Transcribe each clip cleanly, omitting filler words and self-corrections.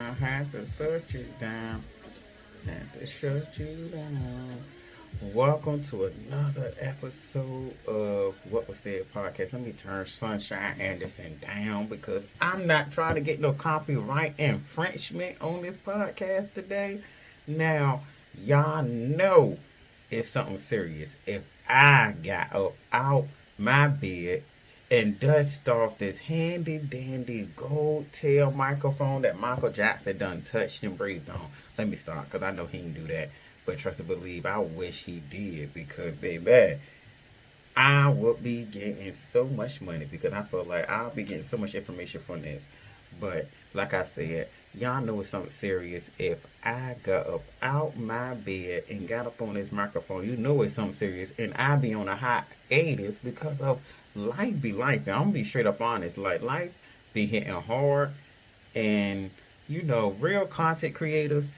I had to search you down. Had to shut you down. Welcome to another episode of What Was Said podcast. Let me turn Sunshine Anderson down because I'm not trying to get no copyright infringement on this podcast today. Now, y'all know it's something serious. If I got up out my bed and dust off this handy dandy gold tail microphone that Michael Jackson done touched and breathed on. Let me start because I know he didn't do that. But trust and believe, I wish he did because, baby, I would be getting so much money because I feel like I'll be getting so much information from this. But like I said, y'all know it's something serious. If I got up out my bed and got up on this microphone, you know it's something serious. And I be on a hiatus because of life be life. And I'm gonna be straight up honest. Like life be hitting hard, and real content creators,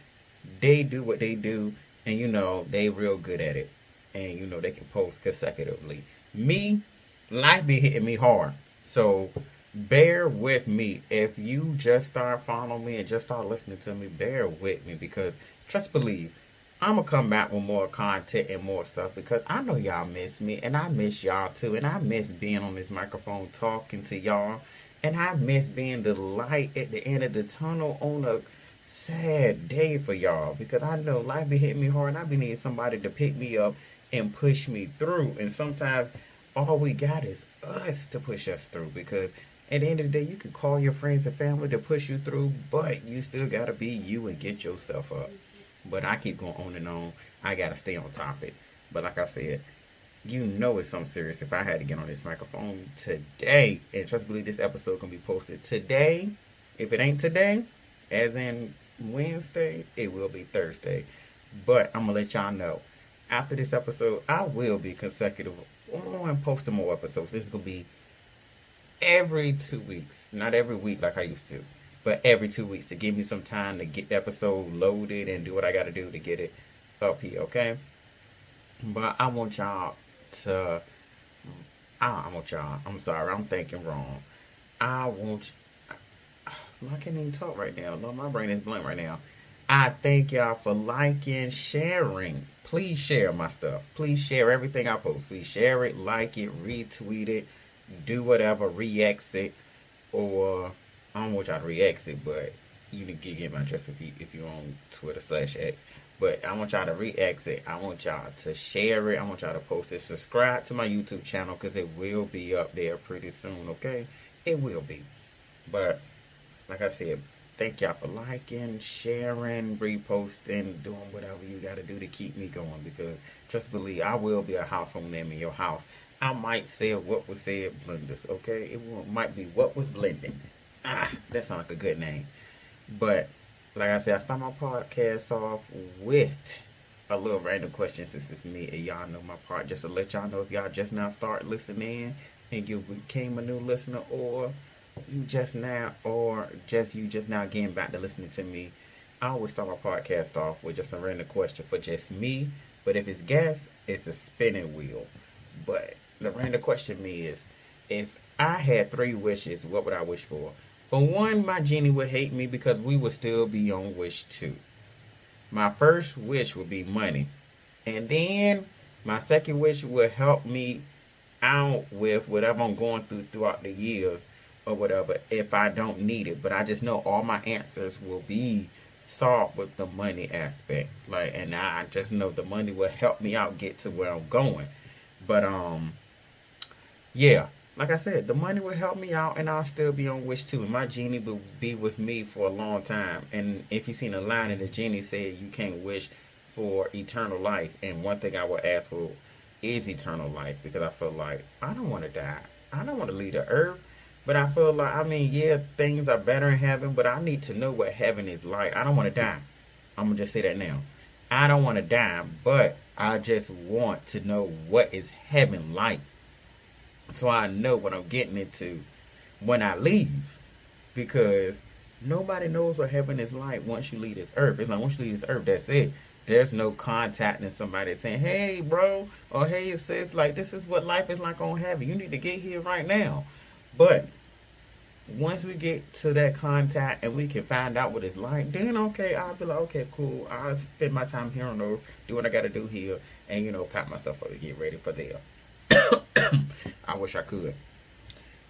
they do what they do, and they real good at it, and they can post consecutively. Me, life be hitting me hard, so bear with me. If you just start following me and just start listening to me, bear with me because trust believe I'm gonna come back with more content and more stuff because I know y'all miss me and I miss y'all too, and I miss being on this microphone talking to y'all, and I miss being the light at the end of the tunnel on a sad day for y'all because I know life be hitting me hard and I be needing somebody to pick me up and push me through, and sometimes all we got is us to push us through because at the end of the day you can call your friends and family to push you through, but you still gotta be you and get yourself up. But I keep going on and on. I gotta stay on topic. But like I said, it's something serious if I had to get on this microphone today. And trust me, this episode gonna be posted today. If it ain't today, as in Wednesday, it will be Thursday. But I'm gonna let y'all know. After this episode, I will be consecutive on posting more episodes. This is gonna be every 2 weeks. Not every week like I used to, but every 2 weeks to give me some time to get the episode loaded and do what I got to do to get it up here, okay? But I want y'all to, I'm sorry, I'm thinking wrong. I want, I can't even talk right now. No, my brain is blank right now. I thank y'all for liking, sharing. Please share my stuff. Please share everything I post. Please share it, like it, retweet it, do whatever, re-exit, or I don't want y'all to re-exit, but you can get my address if you on Twitter/X. But I want y'all to re-exit. I want y'all to share it. I want y'all to post it. Subscribe to my YouTube channel because it will be up there pretty soon, okay? It will be. But like I said, thank y'all for liking, sharing, reposting, doing whatever you got to do to keep me going because trust believe I will be a household name in your house. I might say What Was Said Blenders, okay? Might be What Was Blending. That sounds like a good name. But like I said, I start my podcast off with a little random question since it's me and y'all know my part. Just to let y'all know if y'all just now start listening and you became a new listener, or you just now getting back to listening to me. I always start my podcast off with just a random question for just me. But if it's guests, it's a spinning wheel. But the random question me is, if I had 3 wishes, what would I wish for? For one, my genie would hate me because we would still be on wish 2. My first wish would be money. And then my second wish would help me out with whatever I'm going throughout the years or whatever if I don't need it. But I just know all my answers will be solved with the money aspect. And I just know the money will help me out get to where I'm going. But yeah. Like I said, the money will help me out and I'll still be on wish 2. And my genie will be with me for a long time. And if you seen a line in the genie said you can't wish for eternal life. And one thing I will ask for is eternal life because I feel like I don't want to die. I don't want to leave the earth. But I feel like, things are better in heaven, but I need to know what heaven is like. I don't want to die. I'm going to just say that now. I don't want to die, but I just want to know what is heaven like. So I know what I'm getting into when I leave. Because nobody knows what heaven is like once you leave this earth. It's like once you leave this earth, that's it. There's no contacting somebody saying, hey, bro, or hey, sis, like this is what life is like on heaven. You need to get here right now. But once we get to that contact and we can find out what it's like, then okay, I'll be like, okay, cool. I'll spend my time here on earth, do what I got to do here, and pack my stuff up and get ready for there. I wish I could,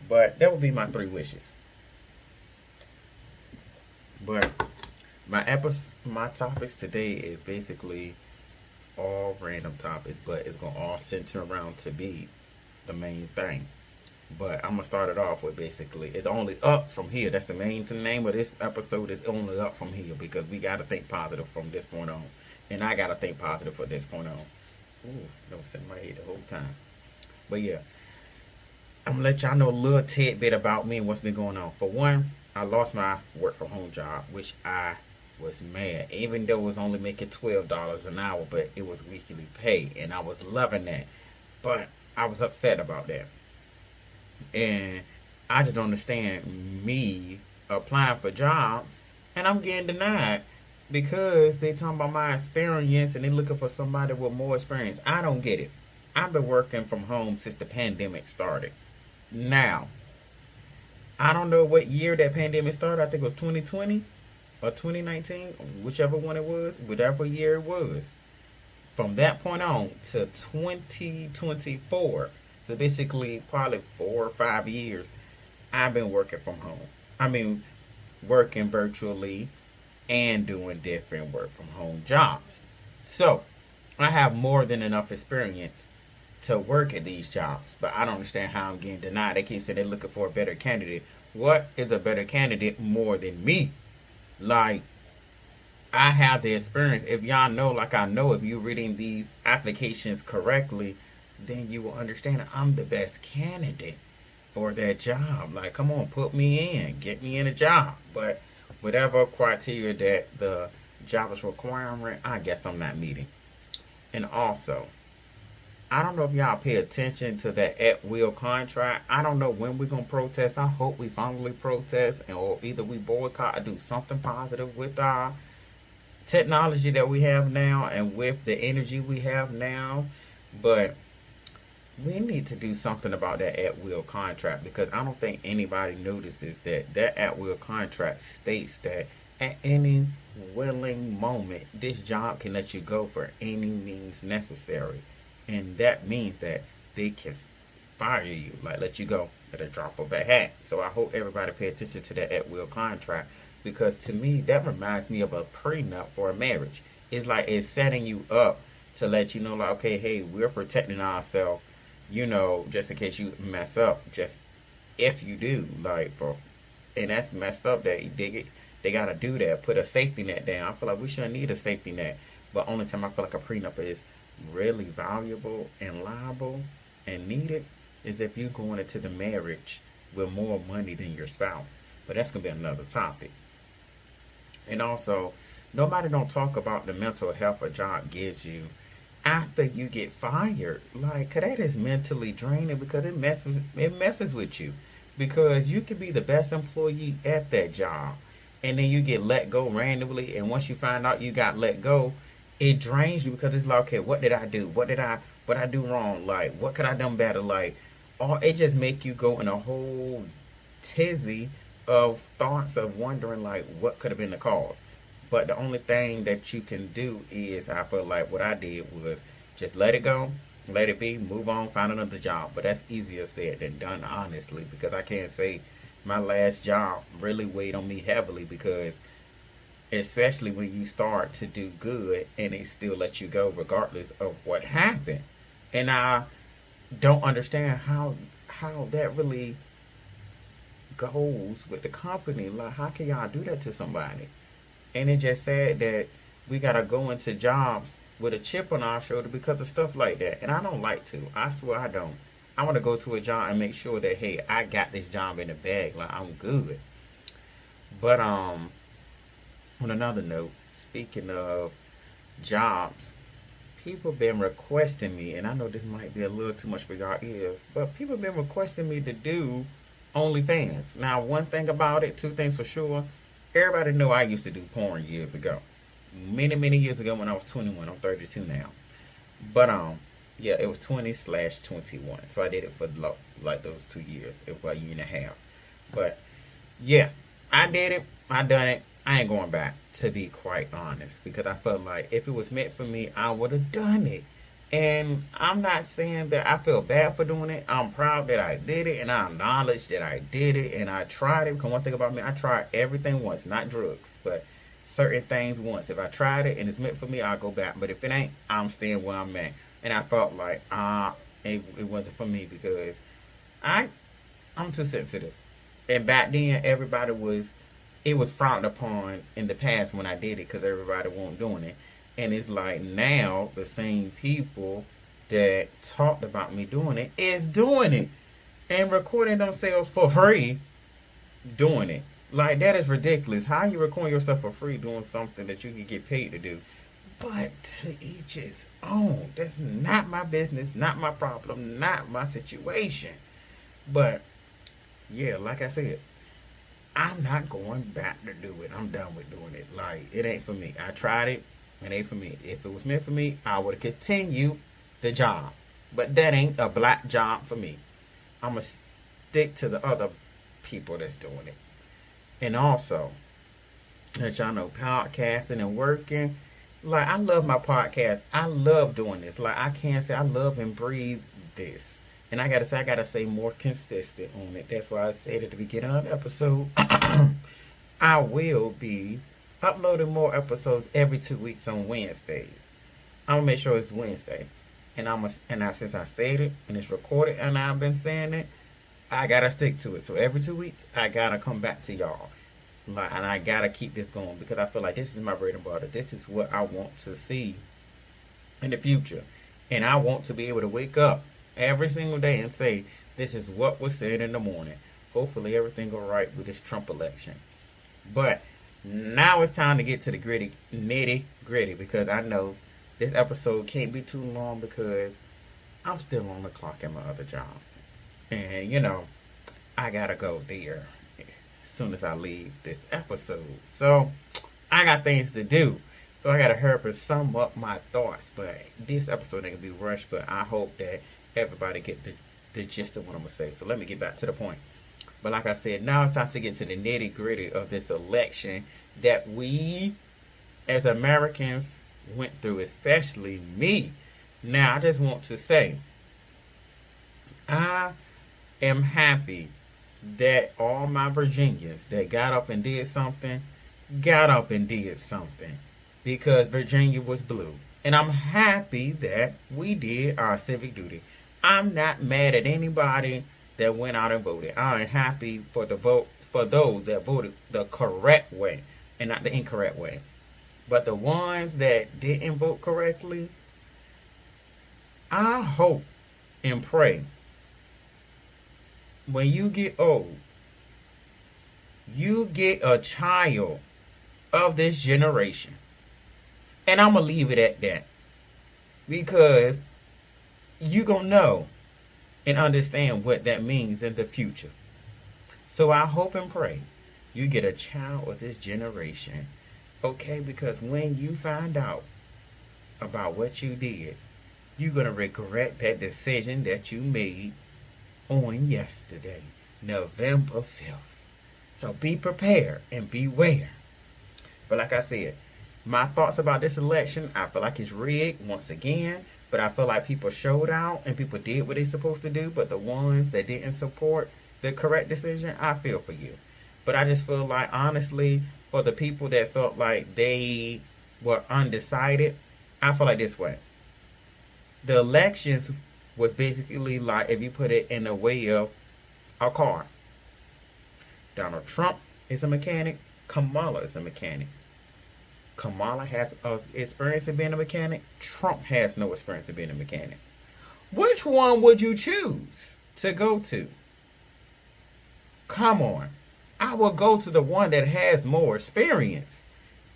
but that would be my 3 wishes. But my topics today is basically all random topics, but it's gonna all center around to be the main thing. But I'm gonna start it off with basically it's only up from here. That's the main name of this episode is only up from here because we gotta think positive from this point on, and I gotta think positive from this point on. Ooh, that was in my head the whole time. But yeah, I'm gonna let y'all know a little tidbit about me and what's been going on. For one, I lost my work from home job, which I was mad, even though it was only making $12 an hour, but it was weekly pay, and I was loving that. But I was upset about that, and I just don't understand me applying for jobs and I'm getting denied because they talking about my experience and they looking for somebody with more experience. I don't get it. I've been working from home since the pandemic started. Now, I don't know what year that pandemic started. I think it was 2020 or 2019, whichever one it was, whatever year it was. From that point on to 2024, so basically probably 4 or 5 years, I've been working from home. I mean, working virtually and doing different work from home jobs. So, I have more than enough experience to work at these jobs, but I don't understand how I'm getting denied. They keep saying they're looking for a better candidate. What is a better candidate more than me? Like, I have the experience. If y'all know, like I know, if you're reading these applications correctly, then you will understand I'm the best candidate for that job. Like, come on, put me in, get me in a job. But whatever criteria that the job is requiring, I guess I'm not meeting. And also, I don't know if y'all pay attention to that at-will contract. I don't know when we're going to protest. I hope we finally protest, or either we boycott or do something positive with our technology that we have now and with the energy we have now. But we need to do something about that at-will contract, because I don't think anybody notices that that at-will contract states that at any willing moment, this job can let you go for any means necessary. And that means that they can fire you, like let you go at a drop of a hat. So I hope everybody pay attention to that at-will contract, because to me, that reminds me of a prenup for a marriage. It's like it's setting you up to let you know, like, okay, hey, we're protecting ourselves, just in case you mess up, just if you do, and that's messed up that they got to do that, put a safety net down. I feel like we shouldn't need a safety net, but only time I feel like a prenup is really valuable and liable and needed is if you're going into the marriage with more money than your spouse. But that's going to be another topic. And also, nobody don't talk about the mental health a job gives you after you get fired. Like, 'cause that is mentally draining, because it messes with you. Because you could be the best employee at that job, and then you get let go randomly, and once you find out you got let go, it drains you, because it's like, okay, what did I do? What I do wrong? Like, what could I done better? Like, it just make you go in a whole tizzy of thoughts of wondering, like, what could have been the cause. But the only thing that you can do is, I feel like what I did was just let it go, let it be, move on, find another job. But that's easier said than done, honestly, because I can't say my last job really weighed on me heavily, because especially when you start to do good and they still let you go regardless of what happened. And I don't understand how that really goes with the company. Like, how can y'all do that to somebody? And it just said that we gotta go into jobs with a chip on our shoulder because of stuff like that. And I don't like to. I swear I don't. I want to go to a job and make sure that, hey, I got this job in the bag. Like, I'm good. But on another note, speaking of jobs, people been requesting me, and I know this might be a little too much for y'all ears, but people been requesting me to do OnlyFans. Now, one thing about it, two things for sure. Everybody know I used to do porn years ago. Many years ago when I was 21. I'm 32 now. But yeah, it was 20/21. So I did it for like those 2 years, about a year and a half. But Yeah, I did it. I done it. I ain't going back, to be quite honest, because I felt like if it was meant for me, I would have done it. And I'm not saying that I feel bad for doing it. I'm proud that I did it, and I acknowledge that I did it, and I tried it. Because one thing about me, I tried everything once, not drugs, but certain things once. If I tried it and it's meant for me, I'll go back. But if it ain't, I'm staying where I'm at. And I felt like it wasn't for me because I I'm too sensitive. And back then, everybody was, it was frowned upon in the past when I did it because everybody wasn't doing it. And it's like now the same people that talked about me doing it is doing it and recording themselves for free doing it. Like that is ridiculous. How you recording yourself for free doing something that you can get paid to do? But to each his own. That's not my business, not my problem, not my situation. But yeah, like I said, I'm not going back to do it. I'm done with doing it. Like, it ain't for me. I tried it. It ain't for me. If it was meant for me, I would continue the job. But that ain't a black job for me. I'm going to stick to the other people that's doing it. And also, let y'all know, podcasting and working. Like, I love my podcast. I love doing this. Like, I can't say I love and breathe this. And I gotta say, I gotta say more consistent on it. That's why I said at the beginning of the episode, I will be uploading more episodes every 2 weeks on Wednesdays. I'm gonna make sure it's Wednesday, and since I said it and it's recorded and I've been saying it, I gotta stick to it. So every 2 weeks, I gotta come back to y'all, like, and I gotta keep this going because I feel like this is my bread and butter. This is what I want to see in the future, and I want to be able to wake up every single day and say, this is what was said in the morning. Hopefully everything go right with this Trump election. But now it's time to get to the nitty gritty, because I know this episode can't be too long because I'm still on the clock at my other job. And I gotta go there as soon as I leave this episode. So I got things to do. So I gotta hurry up and sum up my thoughts. But this episode ain't gonna be rushed, but I hope that everybody get the gist of what I'm going to say. So let me get back to the point. But like I said, now it's time to get to the nitty gritty of this election that we as Americans went through, especially me. Now, I just want to say, I am happy that all my Virginians that got up and did something, because Virginia was blue. And I'm happy that we did our civic duty. I'm not mad at anybody that went out and voted. I'm happy for those that voted the correct way and not the incorrect way. But the ones that didn't vote correctly, I hope and pray when you get old, you get a child of this generation. And I'm going to leave it at that. Because you going to know and understand what that means in the future. So I hope and pray you get a child of this generation. Okay? Because when you find out about what you did, you're going to regret that decision that you made on yesterday, November 5th. So be prepared and beware. But like I said, my thoughts about this election, I feel like it's rigged once again. But I feel like people showed out and people did what they're supposed to do. But the ones that didn't support the correct decision, I feel for you. But I just feel like, honestly, for the people that felt like they were undecided, I feel like this way. The elections was basically like, if you put it in the way of a car. Donald Trump is a mechanic. Kamala is a mechanic. Kamala has experience in being a mechanic. Trump has no experience in being a mechanic. Which one would you choose to go to? Come on. I will go to the one that has more experience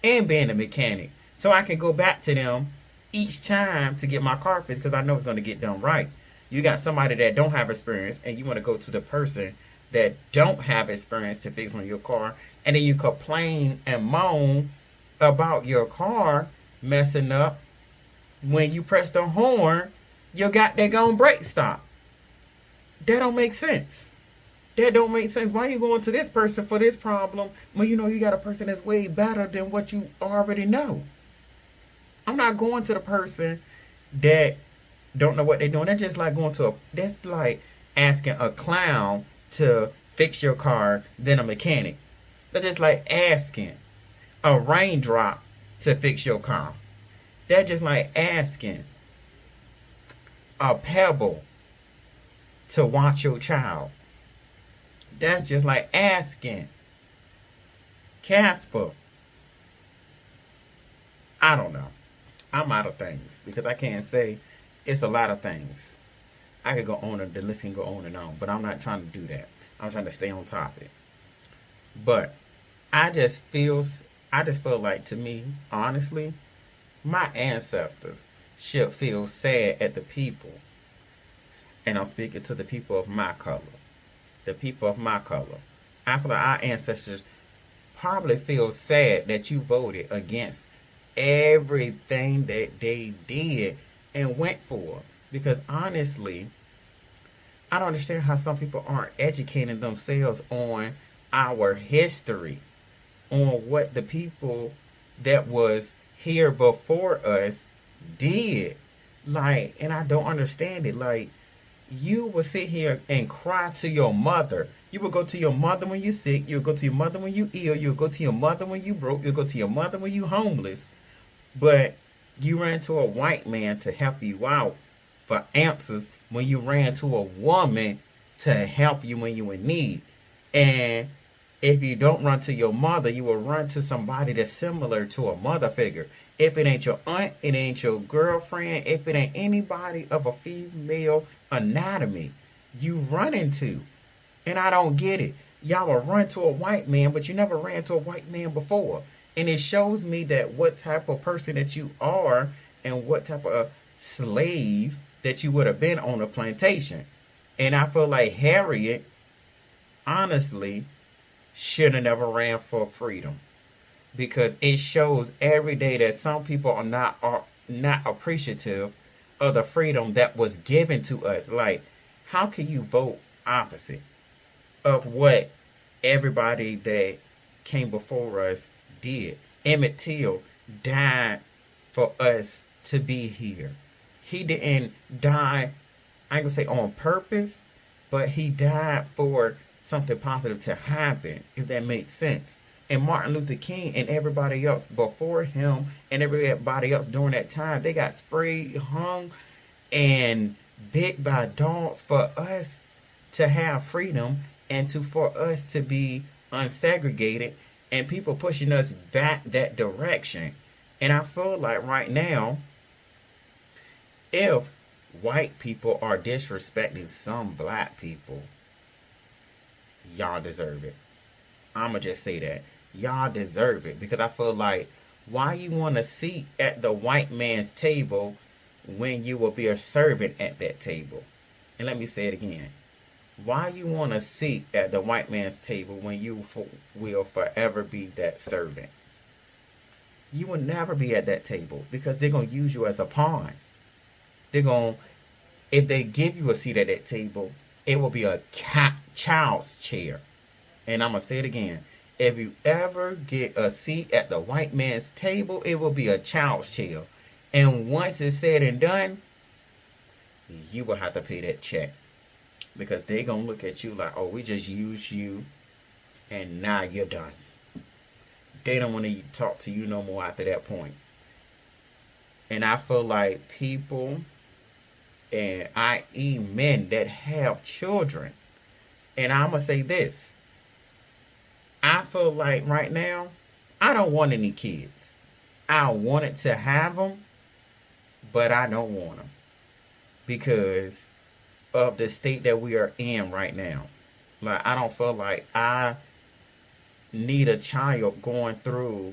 in being a mechanic, so I can go back to them each time to get my car fixed, because I know it's going to get done right. You got somebody that don't have experience, and you want to go to the person that don't have experience to fix on your car, and then you complain and moan about your car messing up. When you press the horn, your goddamn brake stop. That don't make sense. That don't make sense. Why are you going to this person for this problem when you know you got a person that's way better than what you already know? I'm not going to the person that don't know what they're doing. That's just like going to a. That's like asking a clown to fix your car than a mechanic. That's just like asking a raindrop to fix your car. That's just like asking a pebble to watch your child. That's just like asking Casper. I don't know. I'm out of things because I can't say it's a lot of things. I could go on and the list can go on and on, but I'm not trying to do that. I'm trying to stay on topic. But I just feel like, to me, honestly, my ancestors should feel sad at the people. And I'm speaking to the people of my color. The people of my color. I feel like our ancestors probably feel sad that you voted against everything that they did and went for. Because honestly, I don't understand how some people aren't educating themselves on our history, on what the people that was here before us did. Like, and I don't understand it. Like, you will sit here and cry to your mother. You will go to your mother when you're sick. You'll go to your mother when you're ill. You'll go to your mother when you broke. You'll go to your mother when you homeless. But you ran to a white man to help you out for answers when you ran to a woman to help you when you in need. And if you don't run to your mother, you will run to somebody that's similar to a mother figure. If it ain't your aunt, it ain't your girlfriend, if it ain't anybody of a female anatomy, you run into. And I don't get it. Y'all will run to a white man, but you never ran to a white man before. And it shows me that what type of person that you are and what type of slave that you would have been on a plantation. And I feel like Harriet, honestly, should have never ran for freedom. Because it shows every day that some people are not appreciative of the freedom that was given to us. Like, how can you vote opposite of what everybody that came before us did? Emmett Till died for us to be here. He didn't die, I ain't gonna say on purpose, but he died for something positive to happen, if that makes sense. And Martin Luther King and everybody else before him and everybody else during that time, they got sprayed, hung, and bit by dogs for us to have freedom and for us to be unsegregated, and people pushing us back that direction. And I feel like right now, if white people are disrespecting some black people, y'all deserve it. I'ma just say that. Y'all deserve it. Because I feel like, why you want a seat at the white man's table when you will be a servant at that table? And let me say it again. Why you want a seat at the white man's table when you will forever be that servant? You will never be at that table because they're going to use you as a pawn. If they give you a seat at that table, it will be a child's chair. And I'm going to say it again. If you ever get a seat at the white man's table, it will be a child's chair. And once it's said and done, you will have to pay that check. Because they're going to look at you like, oh, we just used you and now you're done. They don't want to talk to you no more after that point. And I feel like people, and i.e. men that have children, and I'm going to say this. I feel like right now, I don't want any kids. I wanted to have them, but I don't want them. Because of the state that we are in right now. Like, I don't feel like I need a child going through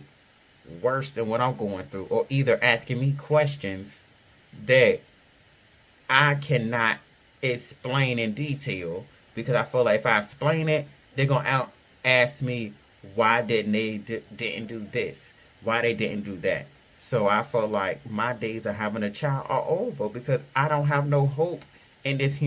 worse than what I'm going through, or either asking me questions that I cannot explain in detail, because I feel like if I explain it, they're going to ask me why didn't do this, why they didn't do that. So I feel like my days of having a child are over, because I don't have no hope in this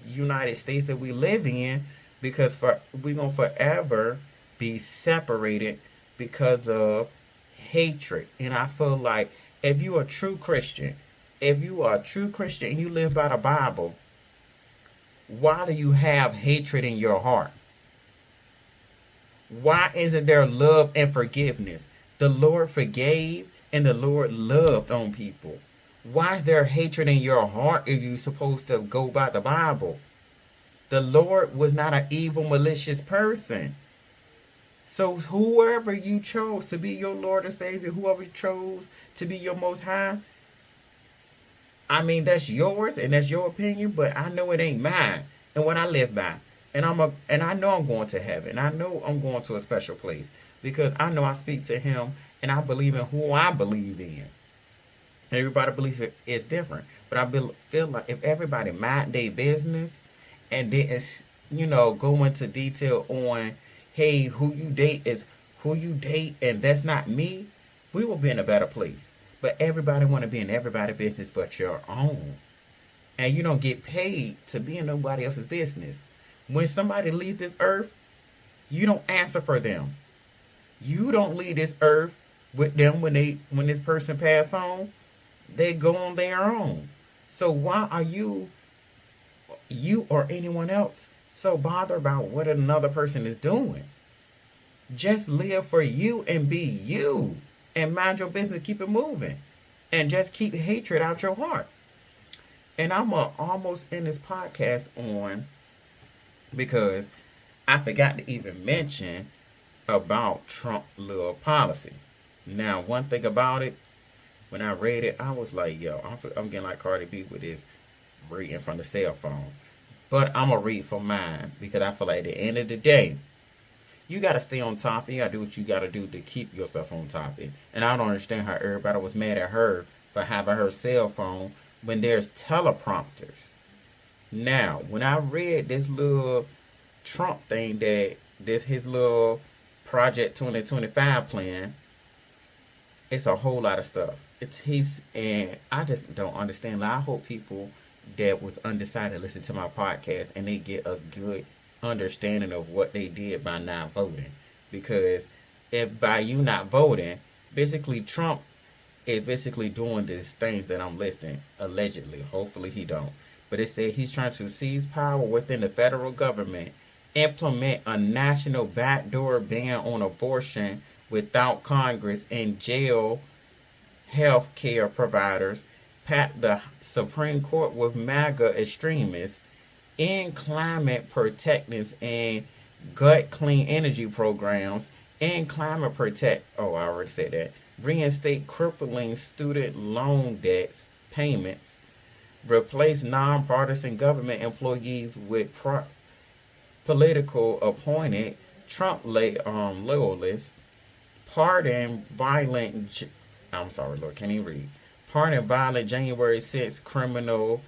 United States that we live in because we're gonna forever be separated because of hatred. And I feel like if you are a true Christian, if you are a true Christian and you live by the Bible, why do you have hatred in your heart? Why isn't there love and forgiveness? The Lord forgave and the Lord loved on people. Why is there hatred in your heart if you're supposed to go by the Bible? The Lord was not an evil, malicious person. So whoever you chose to be your Lord and Savior, whoever you chose to be your Most High, I mean, that's yours and that's your opinion, but I know it ain't mine and what I live by. And I know I'm going to heaven. I know I'm going to a special place because I know I speak to him and I believe in who I believe in. Everybody believes it is different. But feel like if everybody mind their business and didn't, go into detail on, hey, who you date is who you date and that's not me, we will be in a better place. But everybody want to be in everybody's business but your own. And you don't get paid to be in nobody else's business. When somebody leaves this earth, you don't answer for them. You don't leave this earth with them when this person pass on. They go on their own. So why are you or anyone else so bothered about what another person is doing? Just live for you and be you. And mind your business, keep it moving. And just keep hatred out your heart. And I'm almost end this podcast on because I forgot to even mention about Trump's little policy. Now, one thing about it, when I read it, I was like, yo, I'm getting like Cardi B with this reading from the cell phone. But I'm going to read from mine because I feel like at the end of the day, you got to stay on top. You got to do what you got to do to keep yourself on top. And I don't understand how everybody was mad at her for having her cell phone when there's teleprompters. Now, when I read this little Trump thing his little Project 2025 plan, it's a whole lot of stuff. And I just don't understand. Like, I hope people that was undecided listen to my podcast and they get a good understanding of what they did by not voting. Because if by you not voting, basically Trump is basically doing these things that I'm listing, allegedly. Hopefully he don't. But it said he's trying to seize power within the federal government, implement a national backdoor ban on abortion without Congress, and jail health care providers, pat the Supreme Court with MAGA extremists, end climate protectants and gut clean energy programs, and climate protect, oh, I already said that, reinstate crippling student loan debts payments, replace nonpartisan government employees with political appointed Trump loyalists, pardon violent, I'm sorry, Lord, can't even read, pardon violent January 6th criminal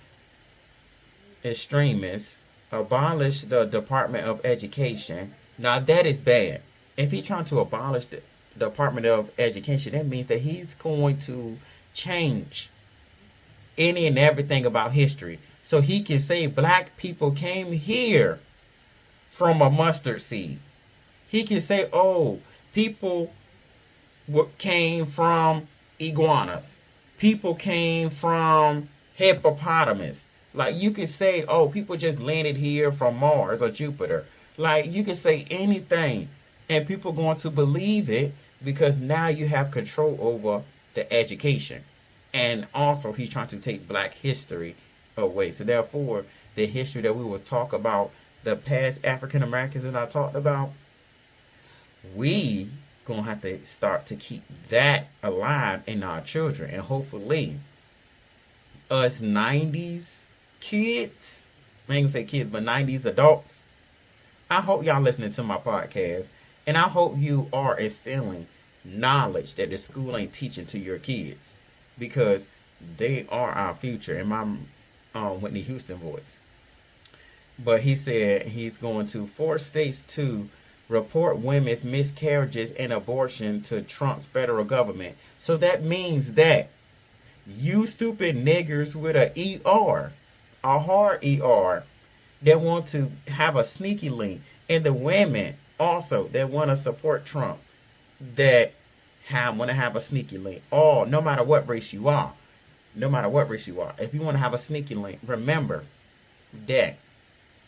extremists, abolish the Department of Education. Now that is bad. If he's trying to abolish the Department of Education, that means that he's going to change any and everything about history. So he can say black people came here from a mustard seed. He can say, oh, people came from iguanas. People came from hippopotamus. Like, you could say, oh, people just landed here from Mars or Jupiter. Like, you could say anything, and people are going to believe it because now you have control over the education. And also, he's trying to take black history away. So, therefore, the history that we will talk about, the past African Americans that I talked about, we going to have to start to keep that alive in our children. And hopefully, us 90s kids, I ain't gonna say kids, but 90s adults, I hope y'all listening to my podcast, and I hope you are instilling knowledge that the school ain't teaching to your kids, because they are our future, in my Whitney Houston voice. But he said he's going to force states to report women's miscarriages and abortion to Trump's federal government. So that means that you stupid niggers with a ER, a hard ER, that want to have a sneaky link, and the women also that want to support Trump that want to have a sneaky link. All no matter what race you are, no matter what race you are, if you want to have a sneaky link, remember that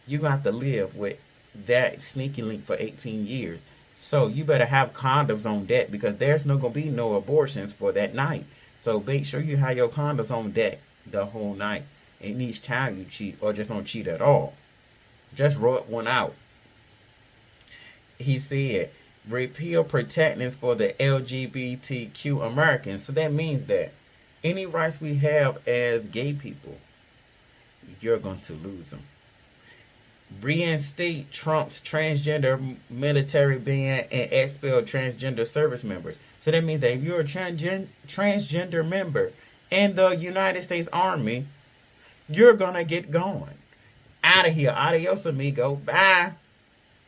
you're gonna have to live with that sneaky link for 18 years. So you better have condoms on deck because there's no gonna be no abortions for that night. So make sure you have your condoms on deck the whole night. And each time you cheat or just don't cheat at all, just rub one out. He said, repeal protections for the LGBTQ Americans. So that means that any rights we have as gay people, you're going to lose them. Reinstate Trump's transgender military ban and expel transgender service members. So that means that if you're a transgender member in the United States Army, you're going to get gone. Out of here. Adios, amigo. Bye.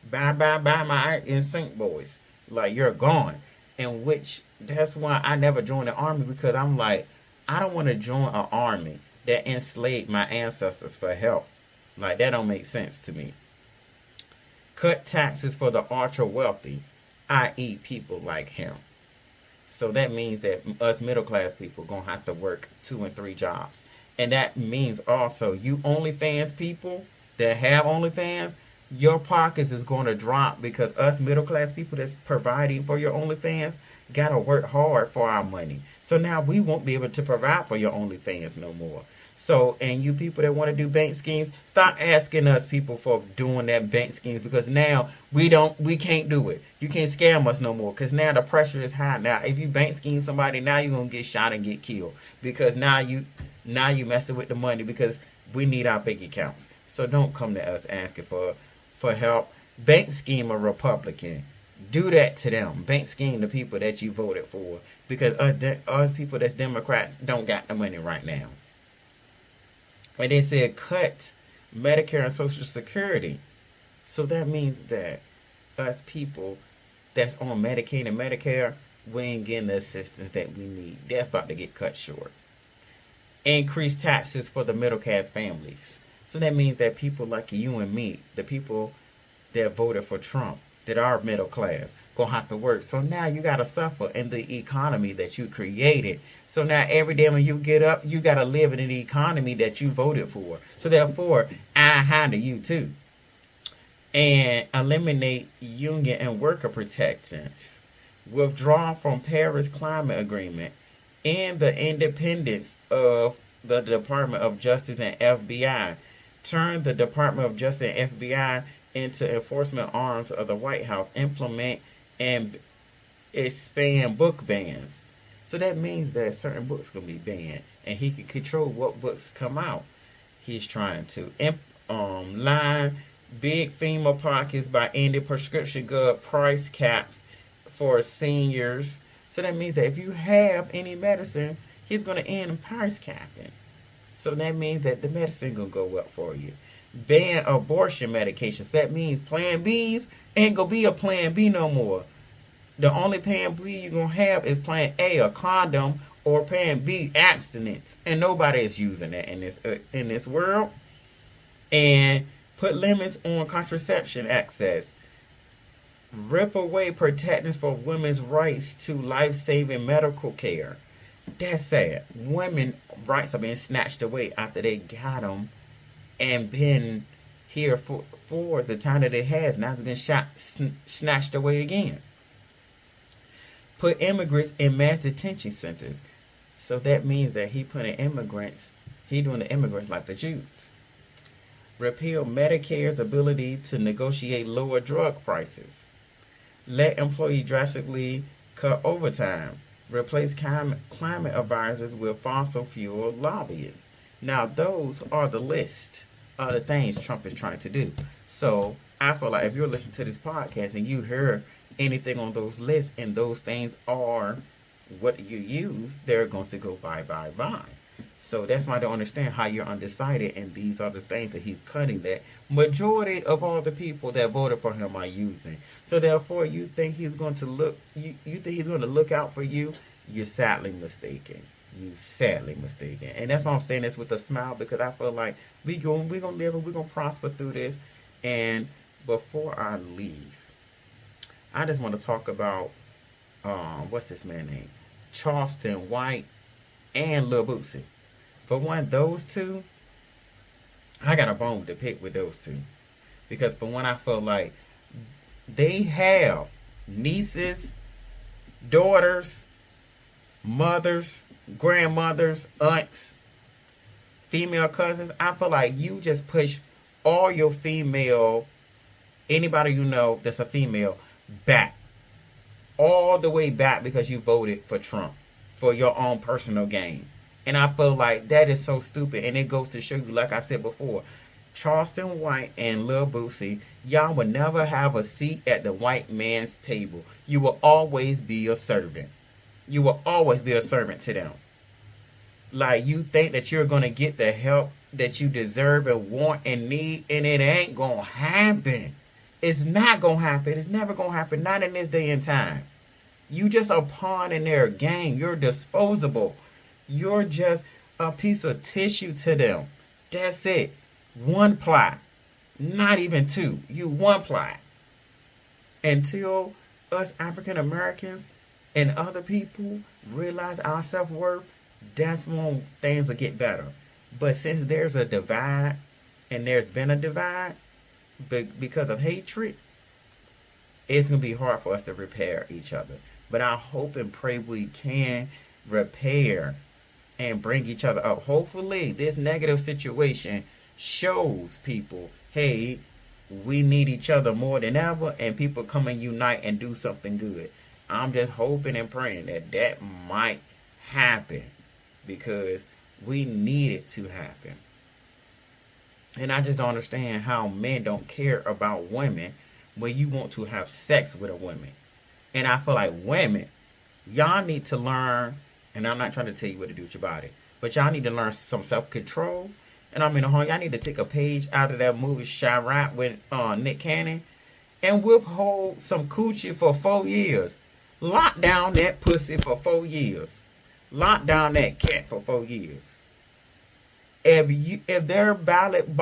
Bye, bye, bye, my NSYNC boys. Like, you're gone. And which, that's why I never joined the army, because I'm like, I don't want to join an army that enslaved my ancestors for help. Like, that don't make sense to me. Cut taxes for the ultra wealthy, i.e. people like him. So that means that us middle class people going to have to work 2 and 3 jobs. And that means also you OnlyFans people that have OnlyFans, your pockets is going to drop because us middle class people that's providing for your OnlyFans got to work hard for our money. So now we won't be able to provide for your OnlyFans no more. So, and you people that want to do bank schemes, stop asking us people for doing that bank schemes, because now we can't do it. You can't scam us no more because now the pressure is high. Now, if you bank scheme somebody, now you're going to get shot and get killed because now you messing with the money because we need our bank accounts. So don't come to us asking for help. Bank scheme a Republican. Do that to them. Bank scheme the people that you voted for, because us people that's Democrats don't got the money right now. And they said cut Medicare and Social Security. So that means that us people that's on Medicaid and Medicare, we ain't getting the assistance that we need. That's about to get cut short. Increase taxes for the middle class families. So that means that people like you and me, the people that voted for Trump, that are middle class, gonna have to work. So now you gotta suffer in the economy that you created. So now every day when you get up, you gotta live in the economy that you voted for. So therefore, I handle you too. And eliminate union and worker protections. Withdraw from Paris Climate Agreement. And the independence of the Department of Justice and FBI. Turn the Department of Justice and FBI into enforcement arms of the White House. Implement and expand book bans. So that means that certain books going to be banned. And he can control what books come out. He's trying to line big FEMA pockets by ending prescription drug price caps for seniors. So that means that if you have any medicine, he's going to end price capping. So that means that the medicine going to go up for you. Ban abortion medications. That means Plan B's ain't going to be a Plan B no more. The only Plan B you're going to have is Plan A, a condom, or Plan B, abstinence. And nobody is using that in this world. And put limits on contraception access. Rip away protections for women's rights to life-saving medical care. That's sad. Women's rights are being snatched away after they got them and been here for the time that it has. Now it's been snatched away again. Put immigrants in mass detention centers. So that means that he doing the immigrants like the Jews. Repeal Medicare's ability to negotiate lower drug prices. Let employees drastically cut overtime. Replace climate advisors with fossil fuel lobbyists. Now, those are the list of the things Trump is trying to do. So, I feel like if you're listening to this podcast and you hear anything on those lists and those things are what you use, they're going to go bye. So that's why I don't understand how you're undecided, and these are the things that he's cutting that majority of all the people that voted for him are using. So therefore, you think he's going to look out for you? You're sadly mistaken. You sadly mistaken. And that's why I'm saying this with a smile, because I feel like we gonna live and we gonna prosper through this. And before I leave, I just want to talk about what's this man name? Charleston White and Lil Boosie. For one, those two, I got a bone to pick with those two. Because for one, I feel like they have nieces, daughters, mothers, grandmothers, aunts, female cousins. I feel like you just push all your female, anybody you know that's a female, back. All the way back because you voted for Trump for your own personal gain. And I feel like that is so stupid. And it goes to show you, like I said before, Charleston White and Lil Boosie, y'all will never have a seat at the white man's table. You will always be a servant. You will always be a servant to them. Like, you think that you're going to get the help that you deserve and want and need, and it ain't going to happen. It's not going to happen. It's never going to happen. Not in this day and time. You just a pawn in their game. You're disposable. You're just a piece of tissue to them. That's it. One ply. Not even two. You one ply. Until us African Americans and other people realize our self-worth, that's when things will get better. But since there's a divide, and there's been a divide, because of hatred, it's going to be hard for us to repair each other. But I hope and pray we can repair and bring each other up. Hopefully, this negative situation shows people, hey, we need each other more than ever, and people come and unite and do something good. I'm just hoping and praying that that might happen, because we need it to happen. And I just don't understand how men don't care about women when you want to have sex with a woman. And I feel like women, y'all need to learn, and I'm not trying to tell you what to do with your body, but y'all need to learn some self-control. And I mean, y'all need to take a page out of that movie Chirac with Nick Cannon and withhold some coochie for 4 years. Lock down that pussy for 4 years. Lock down that cat for 4 years. If their ballot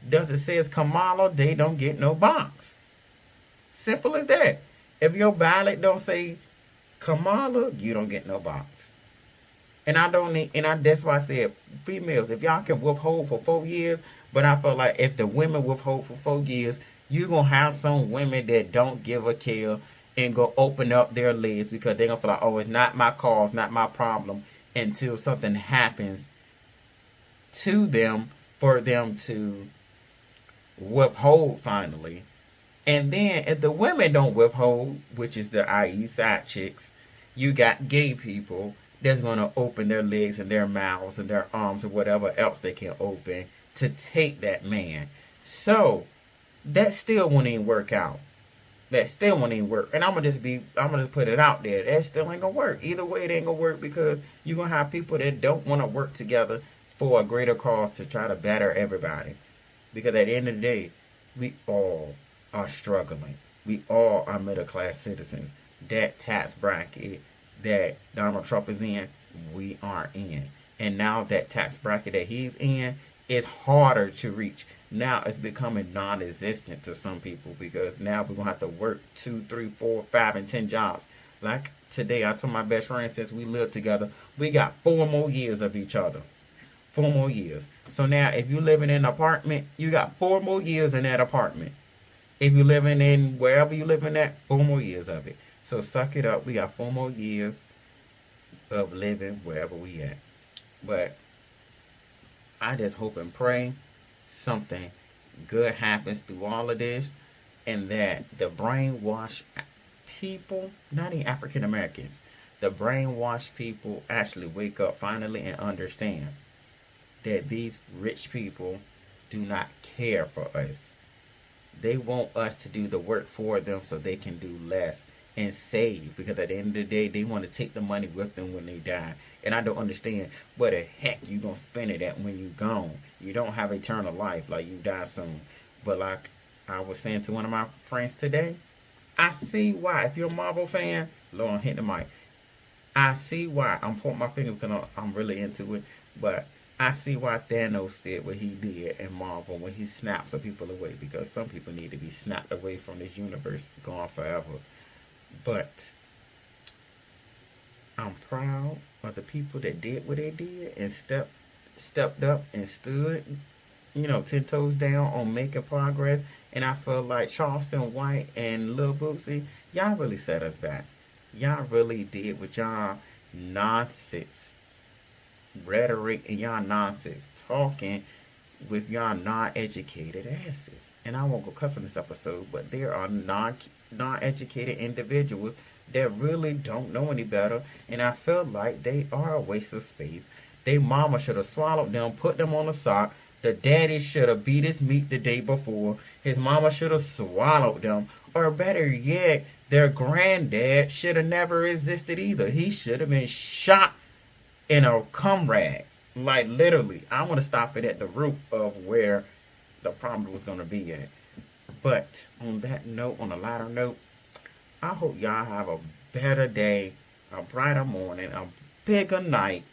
doesn't says Kamala, they don't get no box. Simple as that. If your ballot don't say Kamala, you don't get no box. And that's why I said, females, if y'all can withhold for 4 years, but I feel like if the women withhold for 4 years, you're going to have some women that don't give a care and go open up their legs because they're going to feel like, oh, it's not my cause, not my problem, until something happens to them for them to withhold finally. And then if the women don't withhold, which is the i.e. side chicks, you got gay people that's going to open their legs and their mouths and their arms or whatever else they can open to take that man. So that still won't even work out. That still won't even work. And I'm gonna just put it out there. That still ain't gonna work. Either way, it ain't gonna work, because you're gonna have people that don't want to work together for a greater cause to try to better everybody. Because at the end of the day, we all are struggling. We all are middle class citizens. That tax bracket that Donald Trump is in, we are in. And now that tax bracket that he's in is harder to reach. Now it's becoming non-existent to some people, because now we're going to have to work 2, 3, 4, 5, and 10 jobs. Like today, I told my best friend, since we live together, we got 4 more years of each other. 4 more years. So now if you're living in an apartment, you got 4 more years in that apartment. If you're living in wherever you're living at, 4 more years of it. So suck it up. We got 4 more years of living wherever we at. But I just hope and pray something good happens through all of this, and that the brainwashed people, not even African Americans, the brainwashed people actually wake up finally and understand that these rich people do not care for us. They want us to do the work for them so they can do less and save, because at the end of the day, they want to take the money with them when they die. And I don't understand where the heck you gonna spend it at when you gone. You don't have eternal life, like you die soon. But like I was saying to one of my friends today, I see why. If you're a Marvel fan, Lord, hit the mic. I see why. I'm pointing my finger because I'm really into it, but I see why Thanos did what he did in Marvel when he snaps some people away, because some people need to be snapped away from this universe, gone forever. But I'm proud of the people that did what they did and stepped up and stood, 10 toes down on making progress. And I feel like Charleston White and Lil Bootsy, y'all really set us back. Y'all really did with y'all nonsense rhetoric and y'all nonsense talking with y'all non-educated asses. And I won't go cuss on this episode, but there are non-educated individuals that really don't know any better, and I feel like they are a waste of space. They mama should have swallowed them, put them on a sock. The daddy should have beat his meat the day before. His mama should have swallowed them. Or better yet, their granddad should have never existed either. He should have been shot in a cum rag. Like literally, I want to stop it at the root of where the problem was going to be at. But on that note, on a lighter note, I hope y'all have a better day, a brighter morning, a bigger night,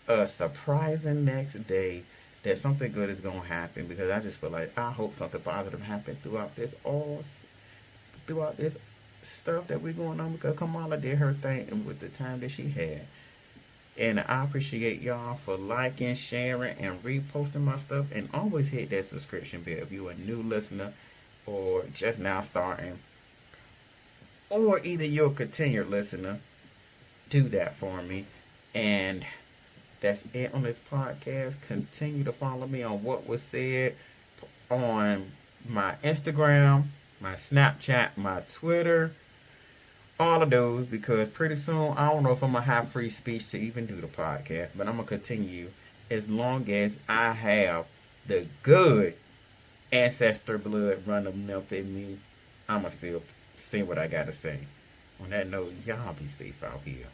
a surprising next day, that something good is going to happen, because I just feel like I hope something positive happens throughout this stuff that we're going on, because Kamala did her thing with the time that she had. And I appreciate y'all for liking, sharing, and reposting my stuff. And always hit that subscription bell if you're a new listener or just now starting, or either you're a continued listener. Do that for me. And that's it on this podcast. Continue to follow me on What Was Said on my Instagram, my Snapchat, my Twitter, all of those, because pretty soon I don't know if I'm gonna have free speech to even do the podcast, but I'm gonna continue as long as I have the good ancestor blood running up in me. I'm gonna still say what I gotta say. On that note, y'all be safe out here.